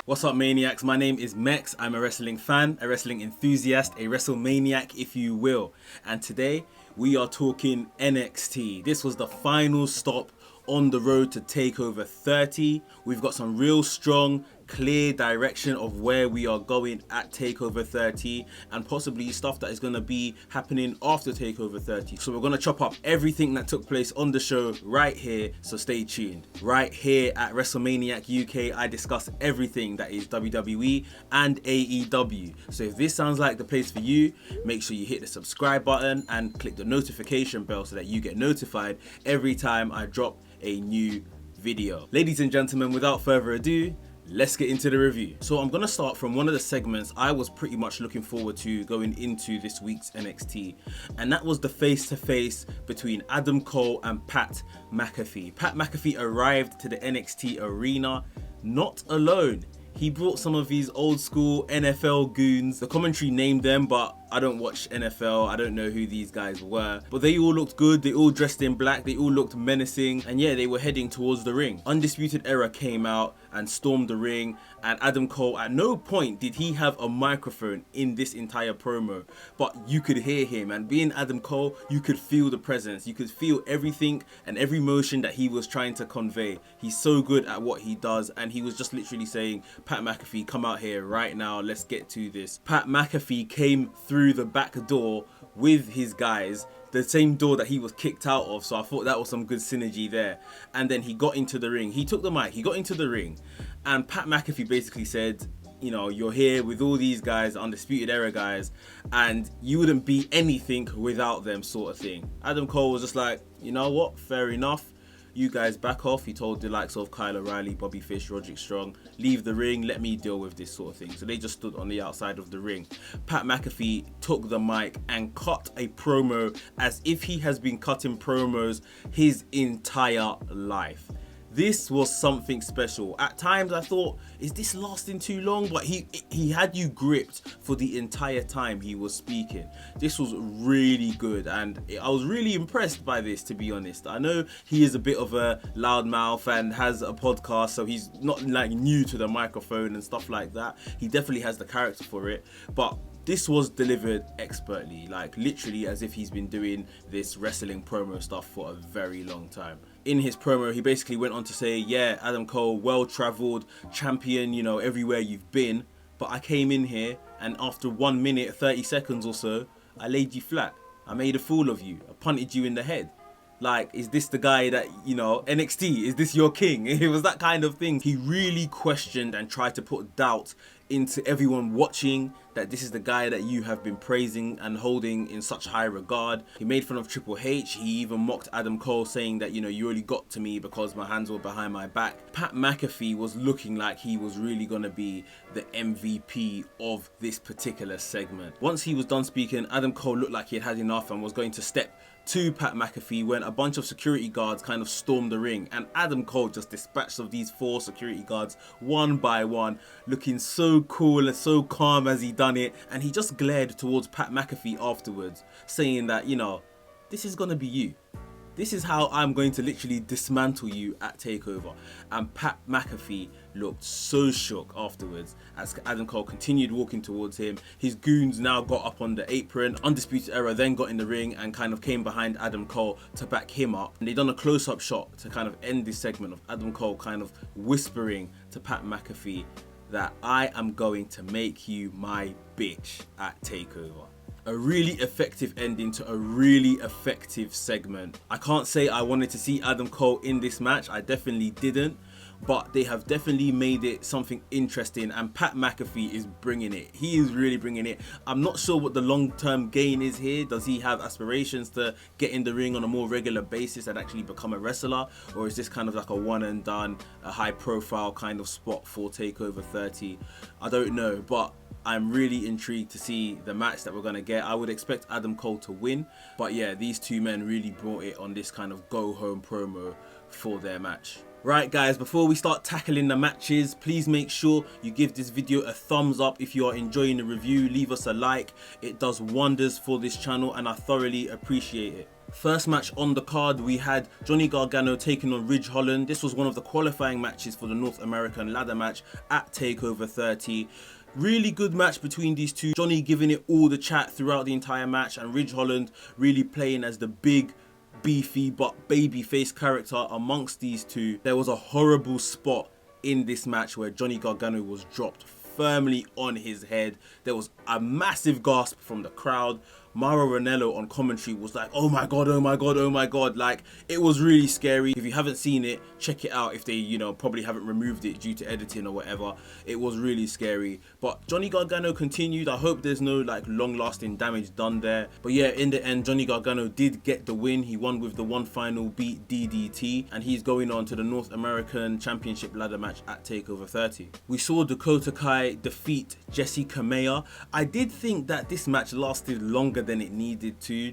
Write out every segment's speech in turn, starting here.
What's up, maniacs? My name is Mex. I'm a wrestling fan, a wrestling enthusiast, a WrestleManiac, if you will. And today we are talking NXT. This was the final stop on the road to Takeover 30. We've got some real strong, clear direction of where we are going at Takeover 30 and possibly stuff that is going to be happening after Takeover 30. So we're going to chop up everything that took place on the show right here, so stay tuned. Right here at WrestleManiac UK, I discuss everything that is WWE and AEW. So if this sounds like the place for you, make sure you hit the subscribe button and click the notification bell so that you get notified every time I drop a new video. Ladies and gentlemen, without further ado, let's get into the review. So I'm going to start from one of the segments I was pretty much looking forward to going into this week's NXT, and that was the face-to-face between Adam Cole and Pat McAfee. Pat McAfee arrived to the NXT arena not alone. He brought some of his old school NFL goons. The commentary named them, but I don't watch NFL. I don't know who these guys were. But they all looked good. They all dressed in black. They all looked menacing. And yeah, they were heading towards the ring. Undisputed Era came out and stormed the ring. And Adam Cole, at no point did he have a microphone in this entire promo. But you could hear him. And being Adam Cole, you could feel the presence. You could feel everything and every motion that he was trying to convey. He's so good at what he does. And he was just literally saying, Pat McAfee, come out here right now. Let's get to this. Pat McAfee came through the back door with his guys, the same door that he was kicked out of, so I thought that was some good synergy there. And then he got into the ring, he took the mic, he got into the ring, and Pat McAfee basically said, you know, you're here with all these guys, Undisputed Era guys, and you wouldn't be anything without them, sort of thing. Adam Cole was just like, you know what, fair enough, you guys back off. He told the likes of Kyle O'Reilly, Bobby Fish, Roderick Strong, leave the ring, let me deal with this sort of thing. So they just stood on the outside of the ring. Pat McAfee took the mic and cut a promo as if he has been cutting promos his entire life. This was something special. At times I thought, is this lasting too long? But he had you gripped for the entire time he was speaking. This was really good, and I was really impressed by this, to be honest. I know he is a bit of a loudmouth and has a podcast, so he's not like new to the microphone and stuff like that. He definitely has the character for it, but this was delivered expertly, like literally as if he's been doing this wrestling promo stuff for a very long time. In his promo, he basically went on to say, yeah, Adam Cole, well-traveled champion, you know, everywhere you've been, but I came in here and after 1 minute, 30 seconds or so, I laid you flat. I made a fool of you. I punted you in the head. Like, is this the guy that, you know, NXT, is this your king? It was that kind of thing. He really questioned and tried to put doubt into everyone watching that this is the guy that you have been praising and holding in such high regard. He made fun of Triple H. He even mocked Adam Cole, saying that, you know, you only got to me because my hands were behind my back. Pat McAfee was looking like he was really going to be the MVP of this particular segment. Once he was done speaking, Adam Cole looked like he had had enough and was going to step to Pat McAfee when a bunch of security guards kind of stormed the ring, and Adam Cole just dispatched of these 4 security guards one by one, looking so cool and so calm as he done it, and he just glared towards Pat McAfee afterwards, saying that, you know, this is gonna be you. This is how I'm going to literally dismantle you at Takeover. And Pat McAfee looked so shook afterwards as Adam Cole continued walking towards him. His goons now got up on the apron. Undisputed Era then got in the ring and kind of came behind Adam Cole to back him up. And they done a close-up shot to kind of end this segment of Adam Cole kind of whispering to Pat McAfee that I am going to make you my bitch at Takeover. A really effective ending to a really effective segment. I can't say I wanted to see Adam Cole in this match, I definitely didn't, but they have definitely made it something interesting, and Pat McAfee is bringing it. He is really bringing it. I'm not sure what the long-term gain is here. Does he have aspirations to get in the ring on a more regular basis and actually become a wrestler, or is this kind of like a one and done, a high profile kind of spot for Takeover 30? I don't know, but I'm really intrigued to see the match that we're going to get. I would expect Adam Cole to win, but yeah, these two men really brought it on this kind of go home promo for their match. Right guys, before we start tackling the matches, please make sure you give this video a thumbs up if you are enjoying the review. Leave us a like, it does wonders for this channel and I thoroughly appreciate it. First match on the card, we had Johnny Gargano taking on Ridge Holland. This was one of the qualifying matches for the North American ladder match at Takeover 30. Really good match between these two. Johnny giving it all the chat throughout the entire match, and Ridge Holland really playing as the big, beefy but babyface character amongst these two. There was a horrible spot in this match where Johnny Gargano was dropped firmly on his head. There was a massive gasp from the crowd. Mauro Ranallo on commentary was like, oh my god, oh my god, oh my god. Like, it was really scary. If you haven't seen it, check it out if they, probably haven't removed it due to editing or whatever. It was really scary. But Johnny Gargano continued. I hope there's no long-lasting damage done there. But yeah, in the end, Johnny Gargano did get the win. He won with the one final beat DDT, and he's going on to the North American Championship ladder match at Takeover 30. We saw Dakota Kai defeat Jessi Kamea. I did think that this match lasted longer than it needed to.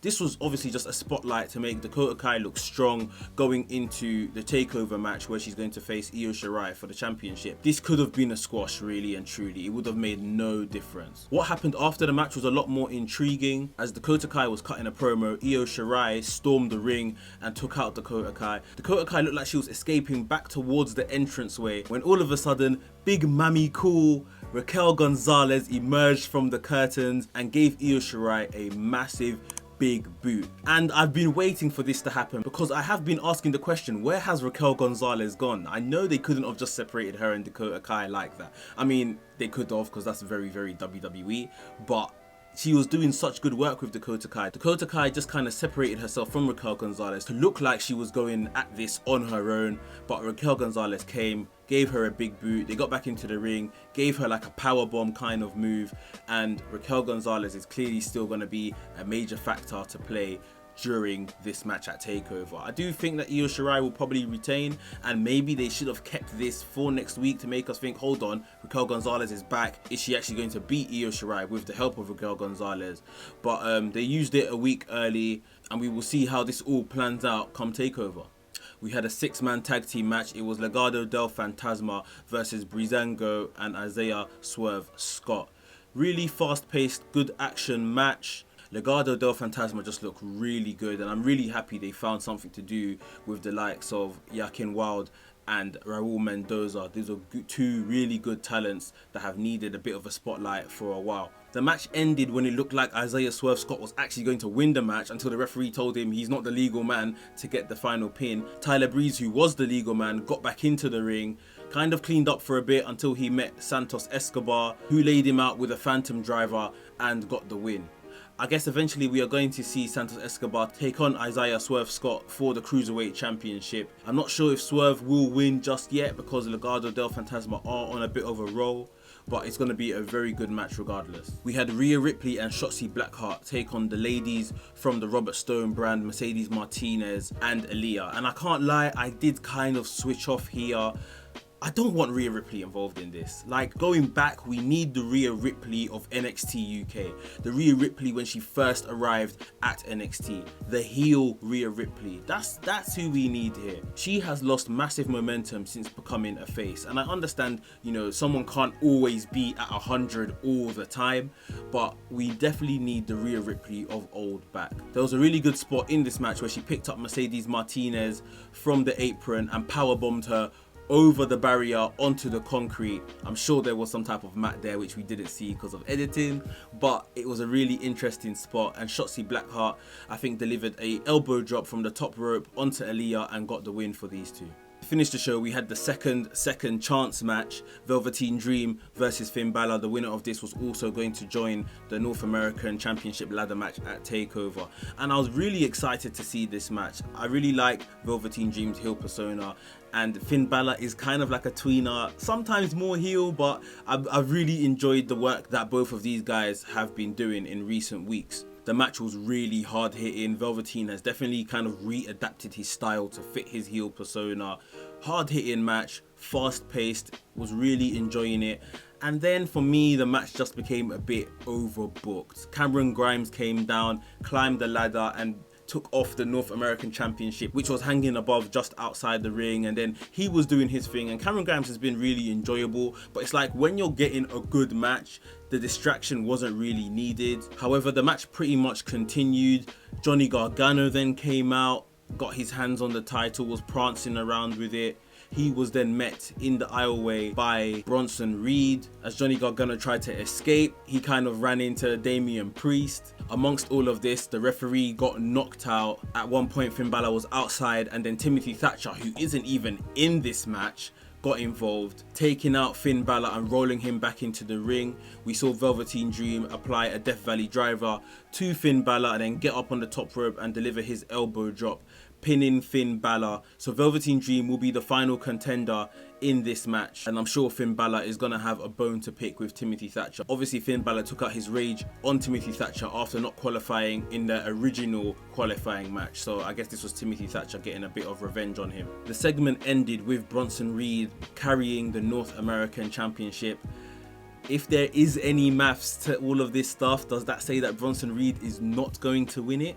This was obviously just a spotlight to make Dakota Kai look strong going into the Takeover match where she's going to face Io Shirai for the championship. This could have been a squash, really and truly. It would have made no difference. What happened after the match was a lot more intriguing. As Dakota Kai was cutting a promo, Io Shirai stormed the ring and took out Dakota Kai. Dakota Kai looked like she was escaping back towards the entranceway when all of a sudden, Big Mami Cool Raquel Gonzalez emerged from the curtains and gave Io Shirai a massive big boot. And I've been waiting for this to happen because I have been asking the question, where has Raquel Gonzalez gone? I know they couldn't have just separated her and Dakota Kai like that. I mean, they could have, because that's very, very WWE, but she was doing such good work with Dakota Kai. Dakota Kai just kind of separated herself from Raquel Gonzalez to look like she was going at this on her own, but Raquel Gonzalez came, gave her a big boot, they got back into the ring, gave her like a powerbomb kind of move, and Raquel Gonzalez is clearly still going to be a major factor to play during this match at Takeover. I do think that Io Shirai will probably retain, and maybe they should have kept this for next week to make us think, hold on, Raquel Gonzalez is back. Is she actually going to beat Io Shirai with the help of Raquel Gonzalez? But they used it a week early, and we will see how this all plans out come Takeover. We had a 6-man tag team match. It was Legado del Fantasma versus Breezango and Isaiah Swerve Scott. Really fast-paced, good action match. Legado del Fantasma just looked really good, and I'm really happy they found something to do with the likes of Joaquin Wilde and Raul Mendoza. These are two really good talents that have needed a bit of a spotlight for a while. The match ended when it looked like Isaiah Swerve Scott was actually going to win the match until the referee told him he's not the legal man to get the final pin. Tyler Breeze, who was the legal man, got back into the ring, kind of cleaned up for a bit until he met Santos Escobar, who laid him out with a phantom driver and got the win. I guess eventually we are going to see Santos Escobar take on Isaiah Swerve Scott for the Cruiserweight Championship. I'm not sure if Swerve will win just yet because Legado del Fantasma are on a bit of a roll, but it's going to be a very good match regardless. We had Rhea Ripley and Shotzi Blackheart take on the ladies from the Robert Stone brand, Mercedes Martinez and Aaliyah. And I can't lie, I did kind of switch off here. I don't want Rhea Ripley involved in this. Going back, we need the Rhea Ripley of NXT UK. The Rhea Ripley when she first arrived at NXT. The heel Rhea Ripley. That's who we need here. She has lost massive momentum since becoming a face. And I understand, someone can't always be at 100 all the time, but we definitely need the Rhea Ripley of old back. There was a really good spot in this match where she picked up Mercedes Martinez from the apron and powerbombed her over the barrier onto the concrete. I'm sure there was some type of mat there which we didn't see because of editing, but it was a really interesting spot, and Shotzi Blackheart I think delivered a elbow drop from the top rope onto Aaliyah and got the win for these two. To finish the show, we had the second chance match, Velveteen Dream versus Finn Balor. The winner of this was also going to join the North American Championship ladder match at Takeover, and I was really excited to see this match. I really like Velveteen Dream's heel persona, and Finn Balor is kind of like a tweener, sometimes more heel, but I've really enjoyed the work that both of these guys have been doing in recent weeks. The match was really hard hitting. Velveteen has definitely kind of readapted his style to fit his heel persona. Hard hitting match, fast paced, was really enjoying it. And then for me, the match just became a bit overbooked. Cameron Grimes came down, climbed the ladder and took off the North American Championship, which was hanging above just outside the ring, and then he was doing his thing. And Cameron Grimes has been really enjoyable, but it's like when you're getting a good match, the distraction wasn't really needed. However, the match pretty much continued. Johnny Gargano then came out, got his hands on the title, was prancing around with it. He was then met in the aisleway by Bronson Reed. As Johnny Gargano tried to escape, he kind of ran into Damian Priest. Amongst all of this, the referee got knocked out. At one point, Finn Balor was outside, and then Timothy Thatcher, who isn't even in this match, got involved, taking out Finn Balor and rolling him back into the ring. We saw Velveteen Dream apply a Death Valley driver to Finn Balor and then get up on the top rope and deliver his elbow drop, pinning Finn Balor. So Velveteen Dream will be the final contender in this match, and I'm sure Finn Balor is gonna have a bone to pick with Timothy Thatcher. Obviously, Finn Balor took out his rage on Timothy Thatcher after not qualifying in the original qualifying match, so I guess this was Timothy Thatcher getting a bit of revenge on him. The segment ended with Bronson Reed carrying the North American Championship. If there is any maths to all of this stuff, does that say that Bronson Reed is not going to win it?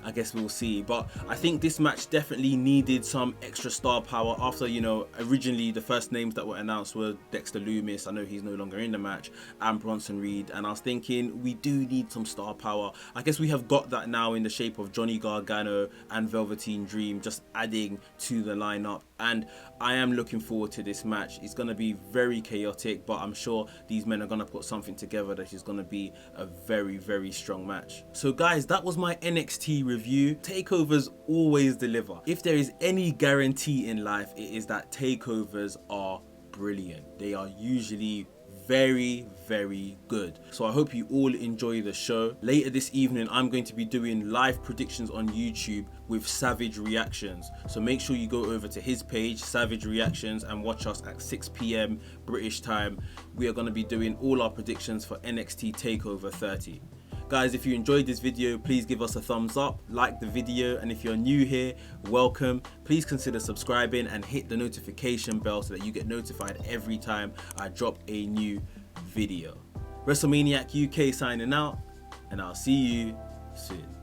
I guess we'll see, but I think this match definitely needed some extra star power after, you know, originally the first names that were announced were Dexter Lumis, I know he's no longer in the match, and Bronson Reed, and I was thinking we do need some star power. I guess we have got that now in the shape of Johnny Gargano and Velveteen Dream just adding to the lineup, and I am looking forward to this match. It's going to be very chaotic, but I'm sure these men are going to put something together that is going to be a very, very strong match. So guys, that was my NXT review. Takeovers always deliver. If there is any guarantee in life, it is that takeovers are brilliant. They are usually very, very good. So I hope you all enjoy the show. Later this evening, I'm going to be doing live predictions on YouTube with Savage Reactions. So make sure you go over to his page, Savage Reactions, and watch us at 6 PM British time. We are going to be doing all our predictions for NXT TakeOver 30. Guys, if you enjoyed this video, please give us a thumbs up, like the video, and if you're new here, welcome. Please consider subscribing and hit the notification bell so that you get notified every time I drop a new video. WrestleManiac UK signing out, and I'll see you soon.